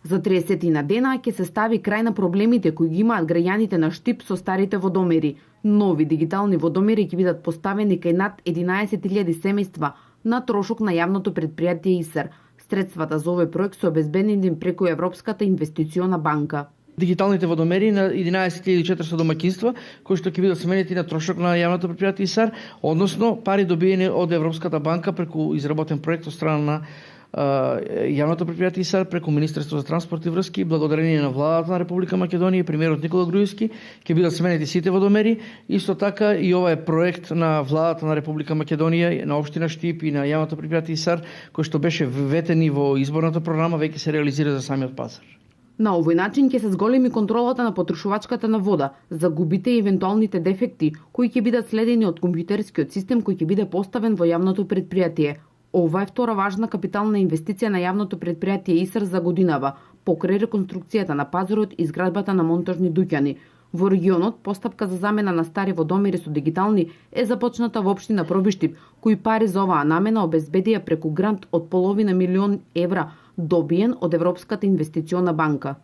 За 30 на дена ќе се стави крај на проблемите кои ги имаат граѓаните на Штип со старите водомери. Нови дигитални водомери ќе бидат поставени кај над 11.000 семејства на трошок на јавното предпријатие ИСАР. Средствата за овој проект се обезбедени преку Европската инвестициона банка. Дигиталните водомери на 11.400 домаќинства, кои што ќе бидат сменети на трошок на јавното предпријатие ИСАР, односно пари добиени од Европската банка преку изработен проект од страна на јавното предпријатие ИСАР преку Министерство за транспорт и врски, благодарение на владата на Република Македонија и премиерот Никола Груевски, ќе бидат сменети сите водомери. Исто така и ова е проект на владата на Република Македонија, на општина Штип и на јавното предпријатие ИСАР, кој што беше вветен во изборната програма, веќе се реализира за самиот пазар. На овој начин ќе се зголеми контролата на потрошувачката на вода, загубите и евентуалните дефекти, кои ќе бидат следени од компјутерскиот систем кој ќе биде поставен во јавното предпријатие. Ова е втора важна капитална инвестиција на јавното предпријатие ИСАР за годинава, покрај реконструкцијата на пазарот и изградбата на монтажни дуќани. Во регионот, постапка за замена на стари водомери со дигитални е започната во општина Пробиштип, кои пари за оваа намена обезбедија преку грант од €500 000 добиен од Европската инвестициона банка.